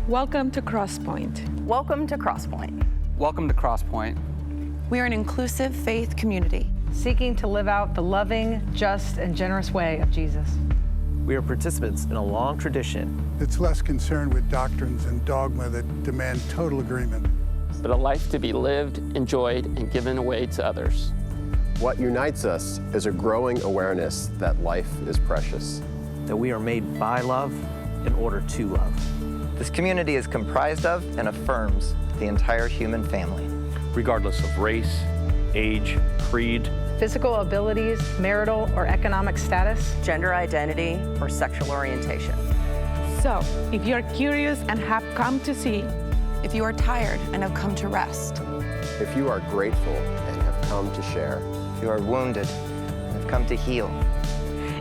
Welcome to Crosspointe. Welcome to Crosspointe. Welcome to Crosspointe. We are an inclusive faith community seeking to live out the loving, just, and generous way of Jesus. We are participants in a long tradition that's less concerned with doctrines and dogma that demand total agreement, but a life to be lived, enjoyed, and given away to others. What unites us is a growing awareness that life is precious. That we are made by love in order to love. This community is comprised of and affirms the entire human family. Regardless of race, age, creed, physical abilities, marital or economic status, gender identity, or sexual orientation. So, if you're curious and have come to see, if you are tired and have come to rest, if you are grateful and have come to share, if you are wounded and have come to heal,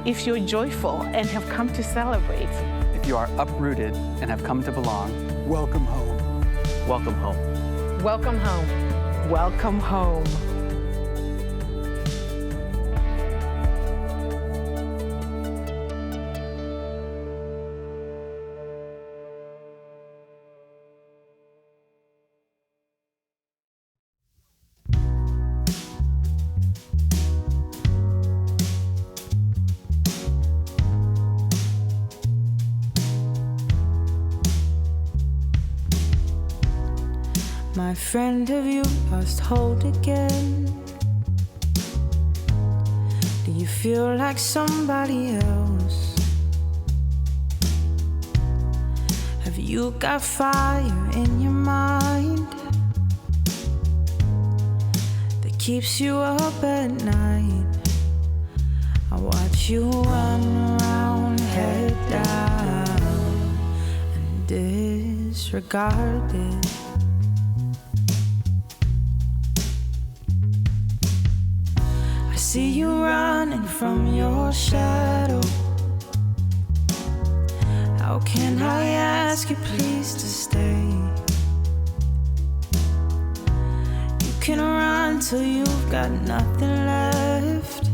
if you're joyful and have come to celebrate, if you are uprooted and have come to belong, welcome home. Welcome home. Welcome home. Welcome home. My friend, have you lost hold again? Do you feel like somebody else? Have you got fire in your mind that keeps you up at night? I watch you run around head down and disregard it. See you running from your shadow. How can I ask you please to stay? You can run till you've got nothing left,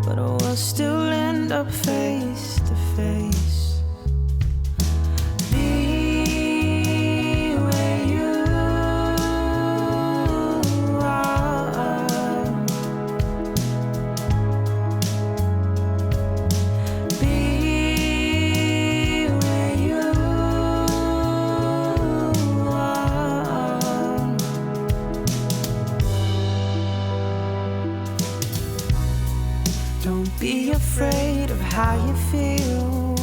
but we'll still end up face to face. Don't be afraid of how you feel.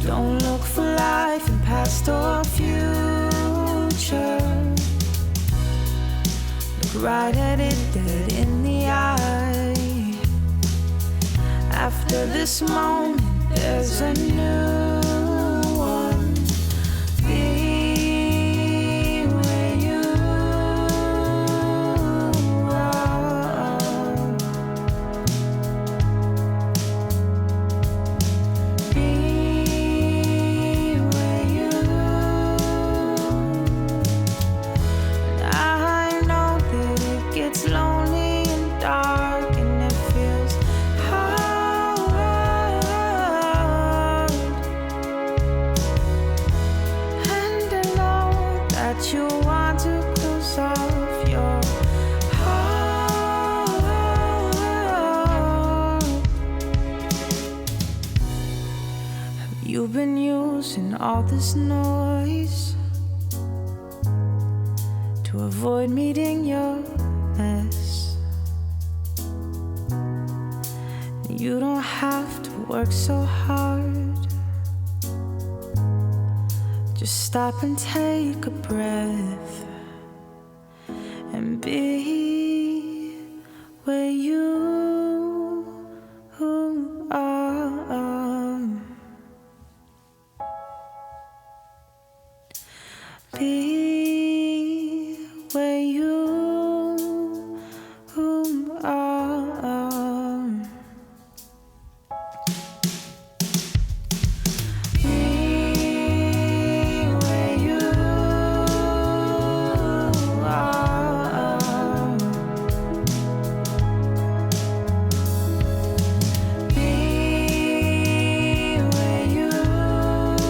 Don't look for life in past or future. Look right at it dead in the eye. After this moment, there's a new one. Be where you You've been using all this noise to avoid meeting your mess. You don't have to work so hard. Just stop and take a breath and be where you are. Be where you are. Be where you are. Be where you are.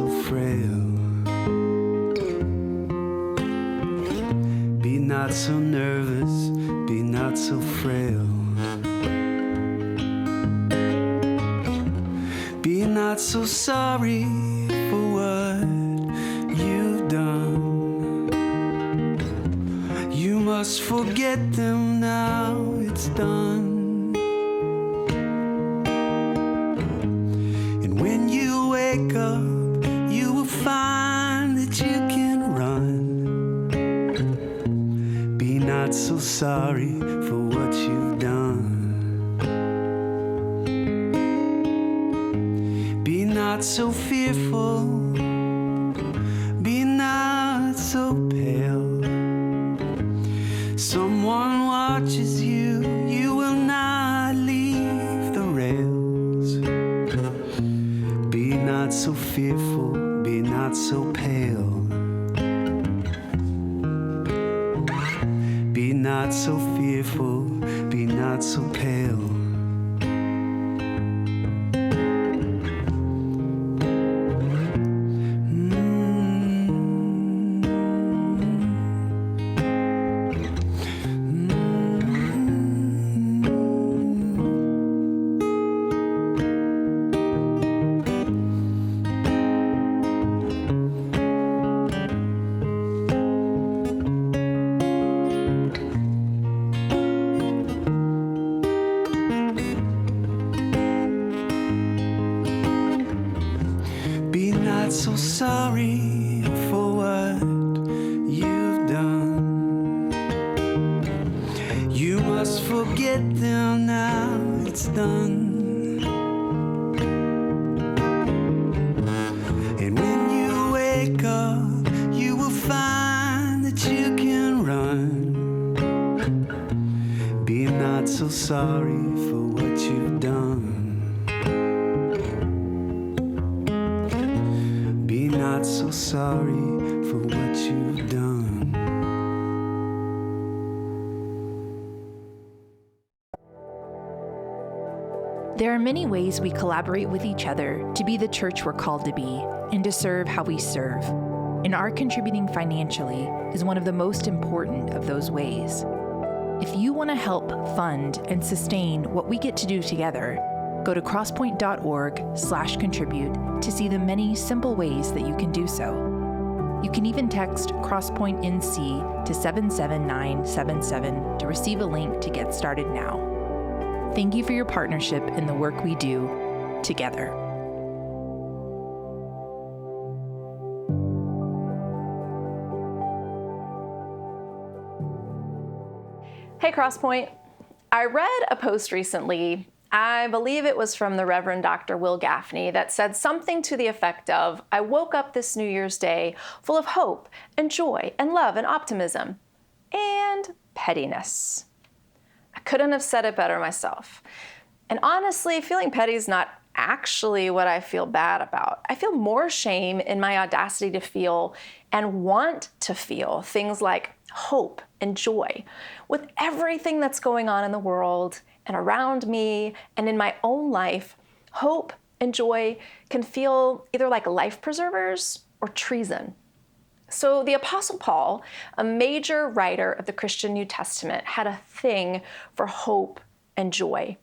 so frail. Be not so nervous, be not so frail. Be not so sorry for what you've done. You must forget them now, it's done. And when you wake up, you will find that you can run. Be not so sorry for what you've done. Be not so fearful, be not so pale. Someone watches you, you will not leave the rails. Be not so fearful, be not so pale. Be not so fearful, be not so pale. So sorry for what you've done. You must forget them now, it's done. And when you wake up, you will find that you can run. Be not so sorry for what you've done. Not so sorry for what you've done. There are many ways we collaborate with each other to be the church we're called to be and to serve how we serve. And our contributing financially is one of the most important of those ways. If you want to help fund and sustain what we get to do together, go to crosspoint.org/contribute to see the many simple ways that you can do so. You can even text crosspointenc to 77977 to receive a link to get started now. Thank you for your partnership in the work we do together. Hey, Crosspointe. I read a post recently, I believe it was from the Reverend Dr. Will Gaffney, that said something to the effect of, I woke up this New Year's Day full of hope and joy and love and optimism and pettiness. I couldn't have said it better myself. And honestly, feeling petty is not actually what I feel bad about. I feel more shame in my audacity to feel and want to feel things like hope and joy with everything that's going on in the world and around me and in my own life. Hope and joy can feel either like life preservers or treason. So the Apostle Paul, a major writer of the Christian New Testament, had a thing for hope and joy.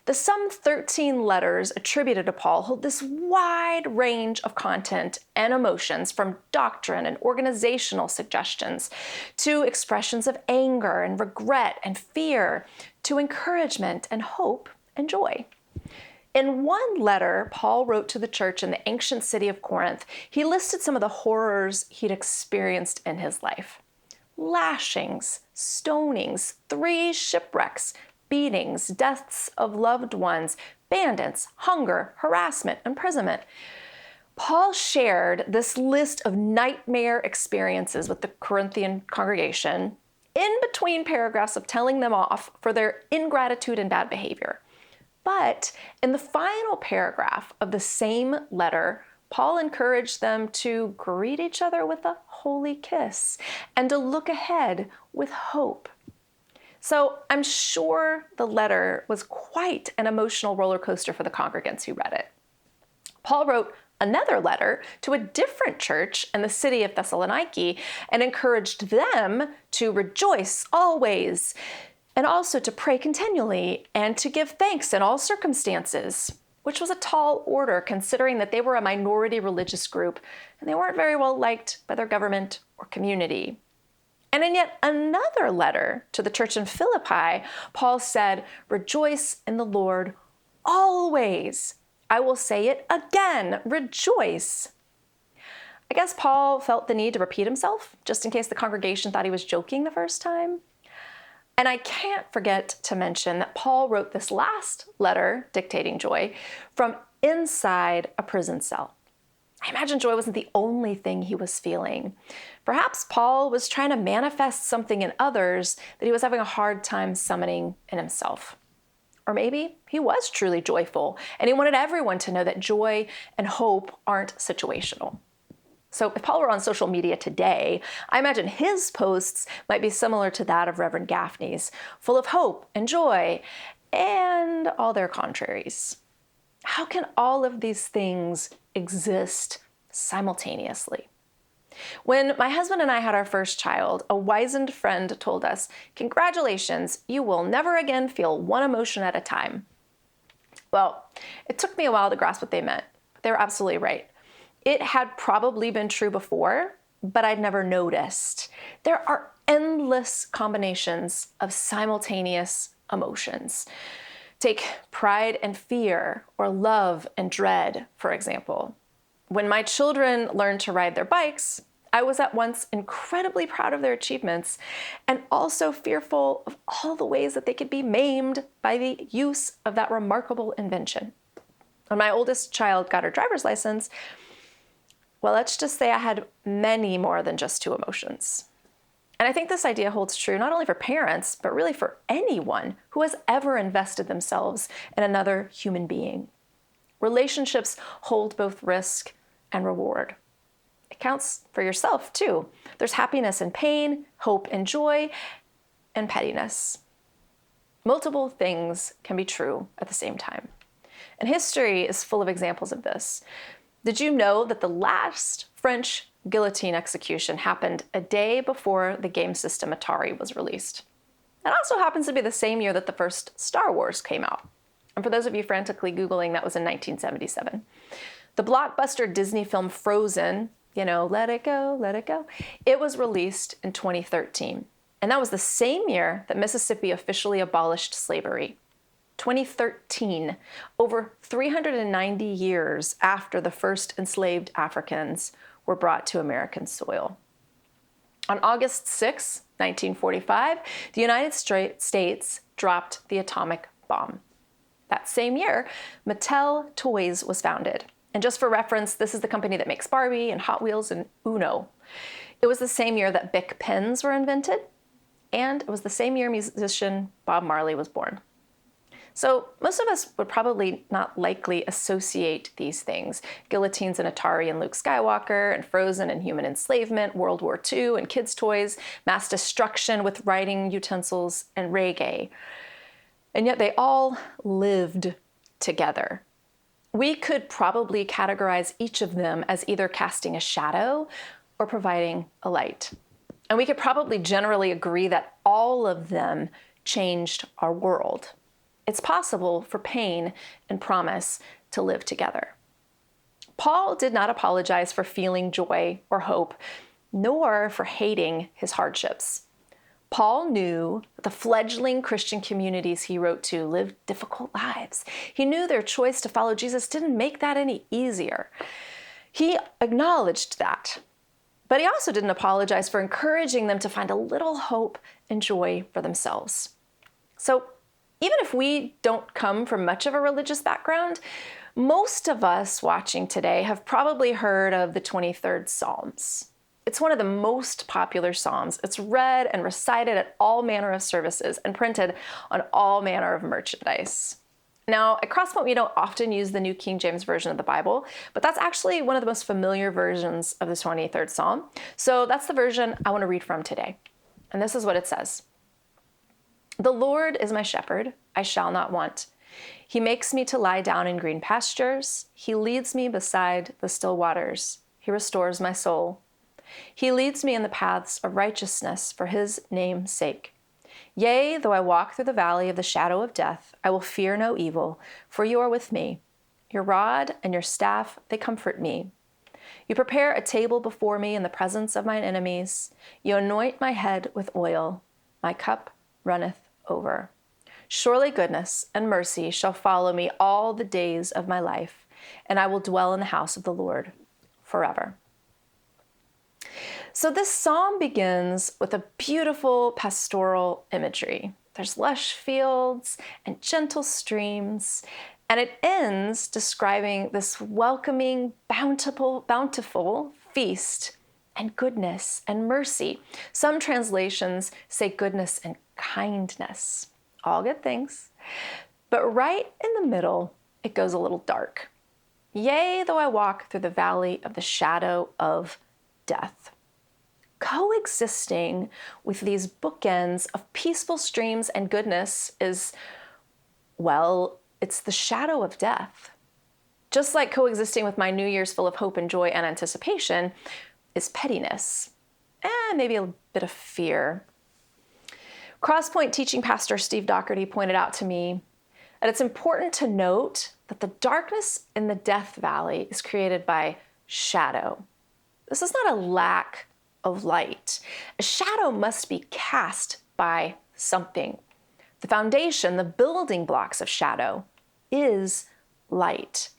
The some 13 letters attributed to Paul hold this wide range of content and emotions, from doctrine and organizational suggestions to expressions of anger and regret and fear, to encouragement and hope and joy. In one letter Paul wrote to the church in the ancient city of Corinth, he listed some of the horrors he'd experienced in his life: lashings, stonings, 3 shipwrecks, beatings, deaths of loved ones, bandits, hunger, harassment, imprisonment. Paul shared this list of nightmare experiences with the Corinthian congregation in between paragraphs of telling them off for their ingratitude and bad behavior. But in the final paragraph of the same letter, Paul encouraged them to greet each other with a holy kiss and to look ahead with hope. So I'm sure the letter was quite an emotional roller coaster for the congregants who read it. Paul wrote another letter to a different church in the city of Thessaloniki and encouraged them to rejoice always, and also to pray continually and to give thanks in all circumstances, which was a tall order considering that they were a minority religious group and they weren't very well liked by their government or community. And in yet another letter to the church in Philippi, Paul said, "Rejoice in the Lord always. I will say it again, rejoice." I guess Paul felt the need to repeat himself, just in case the congregation thought he was joking the first time. And I can't forget to mention that Paul wrote this last letter, dictating joy, from inside a prison cell. I imagine joy wasn't the only thing he was feeling. Perhaps Paul was trying to manifest something in others that he was having a hard time summoning in himself. Or maybe he was truly joyful and he wanted everyone to know that joy and hope aren't situational. So if Paul were on social media today, I imagine his posts might be similar to that of Reverend Gaffney's, full of hope and joy and all their contraries. How can all of these things exist simultaneously? When my husband and I had our first child, a wizened friend told us, "Congratulations, you will never again feel one emotion at a time." Well, it took me a while to grasp what they meant. They were absolutely right. It had probably been true before, but I'd never noticed. There are endless combinations of simultaneous emotions. Take pride and fear, or love and dread, for example. When my children learned to ride their bikes, I was at once incredibly proud of their achievements and also fearful of all the ways that they could be maimed by the use of that remarkable invention. When my oldest child got her driver's license, well, let's just say I had many more than just two emotions. And I think this idea holds true not only for parents, but really for anyone who has ever invested themselves in another human being. Relationships hold both risk and reward. It counts for yourself too. There's happiness and pain, hope and joy, and pettiness. Multiple things can be true at the same time. And history is full of examples of this. Did you know that the last French guillotine execution happened a day before the game system Atari was released? It also happens to be the same year that the first Star Wars came out. And for those of you frantically Googling, that was in 1977. The blockbuster Disney film Frozen, let it go, let it go, it was released in 2013. And that was the same year that Mississippi officially abolished slavery. 2013, over 390 years after the first enslaved Africans were brought to American soil. On August 6, 1945, the United States dropped the atomic bomb. That same year, Mattel Toys was founded. And just for reference, this is the company that makes Barbie and Hot Wheels and Uno. It was the same year that Bic pens were invented, and it was the same year musician Bob Marley was born. So most of us would probably not likely associate these things: guillotines and Atari and Luke Skywalker, and Frozen and human enslavement, World War II and kids' toys, mass destruction with writing utensils, and reggae. And yet they all lived together. We could probably categorize each of them as either casting a shadow or providing a light. And we could probably generally agree that all of them changed our world. It's possible for pain and promise to live together. Paul did not apologize for feeling joy or hope, nor for hating his hardships. Paul knew that the fledgling Christian communities he wrote to lived difficult lives. He knew their choice to follow Jesus didn't make that any easier. He acknowledged that. But he also didn't apologize for encouraging them to find a little hope and joy for themselves. So even if we don't come from much of a religious background, most of us watching today have probably heard of the 23rd Psalms. It's one of the most popular psalms. It's read and recited at all manner of services and printed on all manner of merchandise. Now, at Crosspointe, we don't often use the New King James Version of the Bible, but that's actually one of the most familiar versions of the 23rd Psalm. So that's the version I want to read from today. And this is what it says. "The Lord is my shepherd, I shall not want. He makes me to lie down in green pastures. He leads me beside the still waters. He restores my soul. He leads me in the paths of righteousness for his name's sake. Yea, though I walk through the valley of the shadow of death, I will fear no evil, for you are with me. Your rod and your staff, they comfort me. You prepare a table before me in the presence of mine enemies. You anoint my head with oil. My cup runneth over. Surely goodness and mercy shall follow me all the days of my life, and I will dwell in the house of the Lord forever. So this psalm begins with a beautiful pastoral imagery. There's lush fields and gentle streams, and it ends describing this welcoming, bountiful feast and goodness and mercy. Some translations say goodness and kindness. All good things. But right in the middle, it goes a little dark. Yea, though I walk through the valley of the shadow of death. Coexisting with these bookends of peaceful streams and goodness is, well, it's the shadow of death. Just like coexisting with my New Year's full of hope and joy and anticipation is pettiness and maybe a bit of fear. Crosspointe teaching pastor Steve Doherty pointed out to me that it's important to note that the darkness in the death valley is created by shadow. This is not a lack of light. A shadow must be cast by something. The foundation, the building blocks of shadow, is light.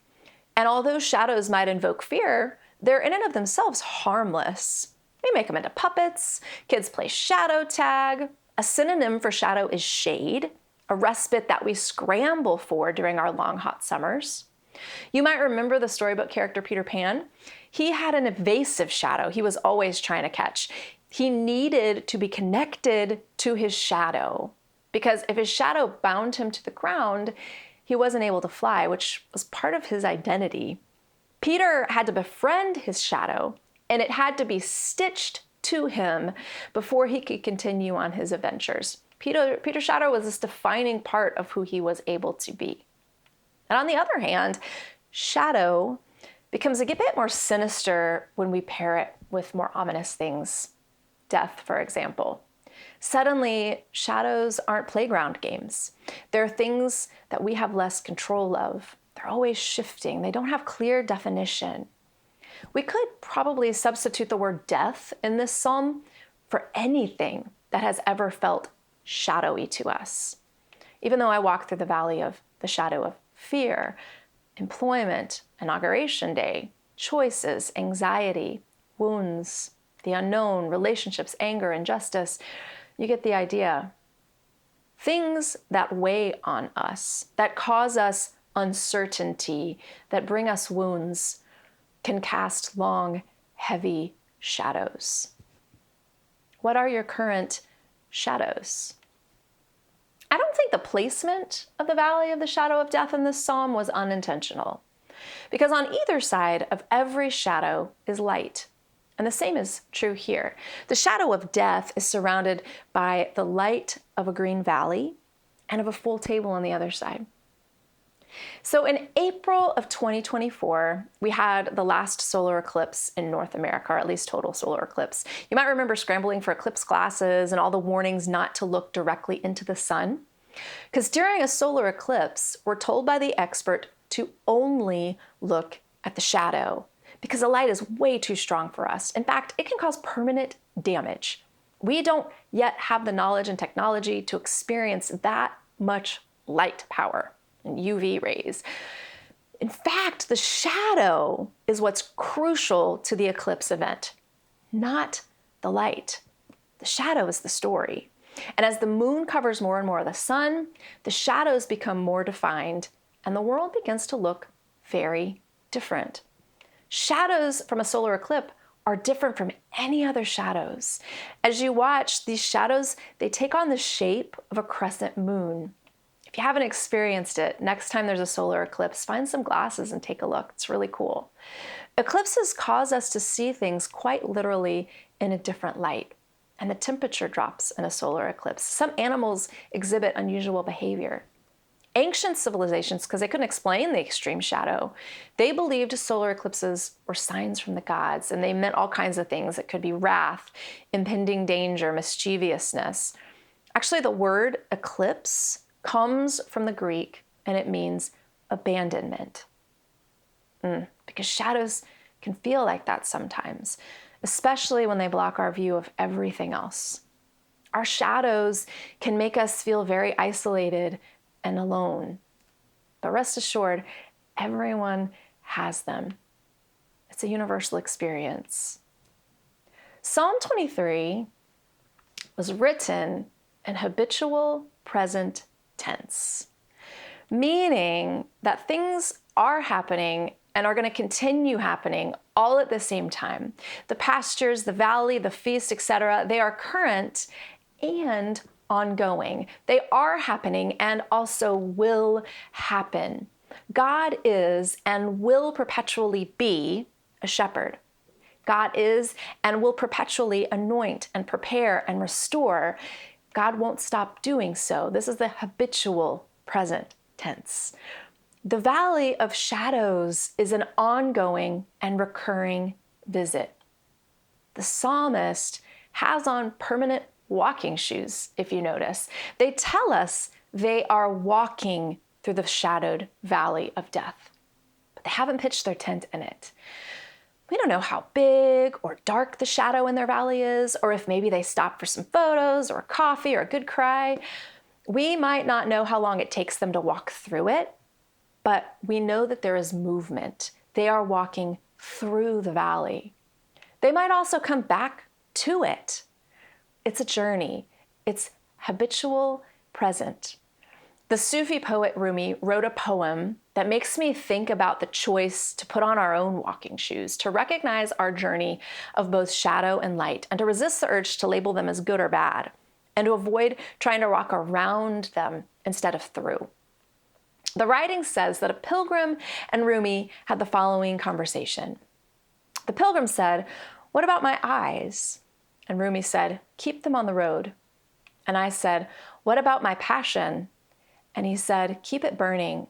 And although shadows might invoke fear, they're in and of themselves harmless. We make them into puppets. Kids play shadow tag. A synonym for shadow is shade, a respite that we scramble for during our long, hot summers. You might remember the storybook character Peter Pan. He had an evasive shadow he was always trying to catch. He needed to be connected to his shadow because if his shadow bound him to the ground, he wasn't able to fly, which was part of his identity. Peter had to befriend his shadow, and it had to be stitched to him before he could continue on his adventures. Peter's shadow was this defining part of who he was able to be. And on the other hand, shadow becomes a bit more sinister when we pair it with more ominous things. Death, for example. Suddenly, shadows aren't playground games. They're things that we have less control of. They're always shifting. They don't have clear definition. We could probably substitute the word death in this psalm for anything that has ever felt shadowy to us. Even though I walk through the valley of the shadow of fear, employment, inauguration day, choices, anxiety, wounds, the unknown, relationships, anger, injustice, you get the idea. Things that weigh on us, that cause us uncertainty, that bring us wounds, can cast long, heavy shadows. What are your current shadows? I don't think the placement of the valley of the shadow of death in this psalm was unintentional, because on either side of every shadow is light. And the same is true here. The shadow of death is surrounded by the light of a green valley and of a full table on the other side. So in April of 2024, we had the last solar eclipse in North America, or at least total solar eclipse. You might remember scrambling for eclipse glasses and all the warnings not to look directly into the sun. Because during a solar eclipse, we're told by the expert to only look at the shadow, because the light is way too strong for us. In fact, it can cause permanent damage. We don't yet have the knowledge and technology to experience that much light power and UV rays. In fact, the shadow is what's crucial to the eclipse event, not the light. The shadow is the story. And as the moon covers more and more of the sun, the shadows become more defined, and the world begins to look very different. Shadows from a solar eclipse are different from any other shadows. As you watch, these shadows, they take on the shape of a crescent moon. If you haven't experienced it, next time there's a solar eclipse, find some glasses and take a look. It's really cool. Eclipses cause us to see things quite literally in a different light, and the temperature drops in a solar eclipse. Some animals exhibit unusual behavior. Ancient civilizations, because they couldn't explain the extreme shadow, they believed solar eclipses were signs from the gods, and they meant all kinds of things. It could be wrath, impending danger, mischievousness. Actually, the word eclipse comes from the Greek, and it means abandonment. Because shadows can feel like that sometimes, especially when they block our view of everything else. Our shadows can make us feel very isolated and alone. But rest assured, everyone has them. It's a universal experience. Psalm 23 was written in habitual present tense, meaning that things are happening and are going to continue happening all at the same time. The pastures, the valley, the feast, etc., they are current and ongoing. They are happening and also will happen. God is and will perpetually be a shepherd. God is and will perpetually anoint and prepare and restore. God won't stop doing so. This is the habitual present tense. The valley of shadows is an ongoing and recurring visit. The psalmist has on permanent walking shoes, if you notice. They tell us they are walking through the shadowed valley of death, but they haven't pitched their tent in it. We don't know how big or dark the shadow in their valley is, or if maybe they stop for some photos or coffee or a good cry. We might not know how long it takes them to walk through it, but we know that there is movement. They are walking through the valley. They might also come back to it. It's a journey. It's habitual present. The Sufi poet Rumi wrote a poem that makes me think about the choice to put on our own walking shoes, to recognize our journey of both shadow and light, and to resist the urge to label them as good or bad, and to avoid trying to walk around them instead of through. The writing says that a pilgrim and Rumi had the following conversation. The pilgrim said, "What about my eyes?" And Rumi said, "Keep them on the road." And I said, "What about my passion?" And he said, "Keep it burning."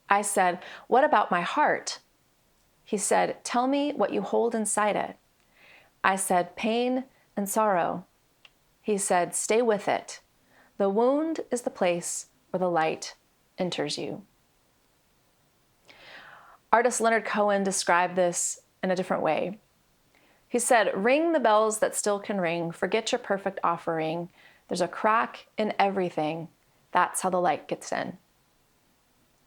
I said, "What about my heart?" He said, "Tell me what you hold inside it." I said, "Pain and sorrow." He said, "Stay with it. The wound is the place where the light enters you." Artist Leonard Cohen described this in a different way. He said, "Ring the bells that still can ring. Forget your perfect offering. There's a crack in everything. That's how the light gets in."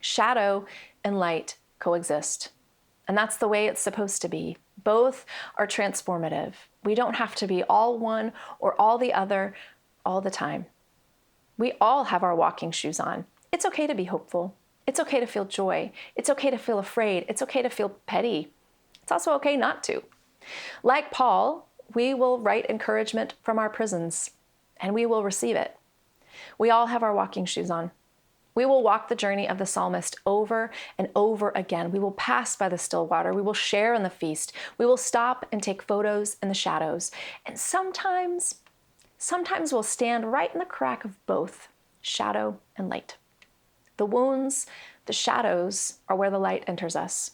Shadow and light coexist. And that's the way it's supposed to be. Both are transformative. We don't have to be all one or all the other all the time. We all have our walking shoes on. It's okay to be hopeful. It's okay to feel joy. It's okay to feel afraid. It's okay to feel petty. It's also okay not to. Like Paul, we will write encouragement from our prisons, and we will receive it. We all have our walking shoes on. We will walk the journey of the psalmist over and over again. We will pass by the still water. We will share in the feast. We will stop and take photos in the shadows. And sometimes we'll stand right in the crack of both shadow and light. The wounds, the shadows, are where the light enters us.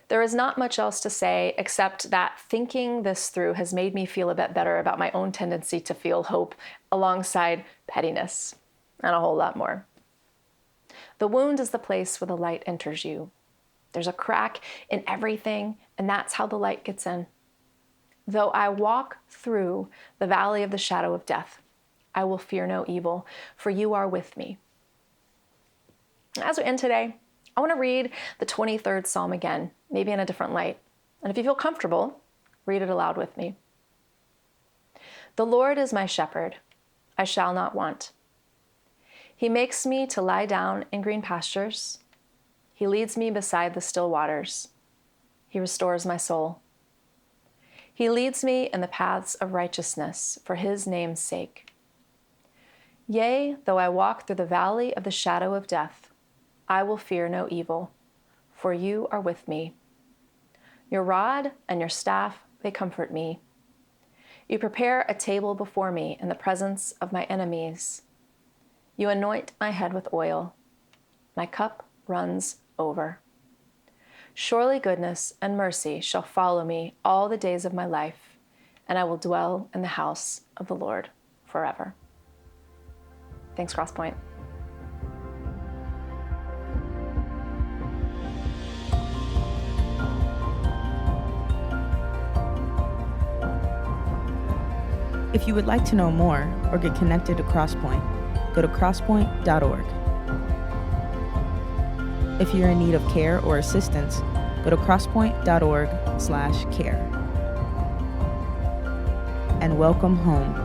There is not much else to say except that thinking this through has made me feel a bit better about my own tendency to feel hope alongside pettiness, and a whole lot more. The wound is the place where the light enters you. There's a crack in everything, and that's how the light gets in. Though I walk through the valley of the shadow of death, I will fear no evil, for you are with me. As we end today, I want to read the 23rd Psalm again, maybe in a different light. And if you feel comfortable, read it aloud with me. The Lord is my shepherd, I shall not want. He makes me to lie down in green pastures. He leads me beside the still waters. He restores my soul. He leads me in the paths of righteousness for his name's sake. Yea, though I walk through the valley of the shadow of death, I will fear no evil, for you are with me. Your rod and your staff, they comfort me. You prepare a table before me in the presence of my enemies. You anoint my head with oil. My cup runs over. Surely goodness and mercy shall follow me all the days of my life, and I will dwell in the house of the Lord forever. Thanks, Crosspointe. If you would like to know more or get connected to Crosspointe, go to crosspoint.org. If you're in need of care or assistance, go to crosspoint.org/care. And welcome home.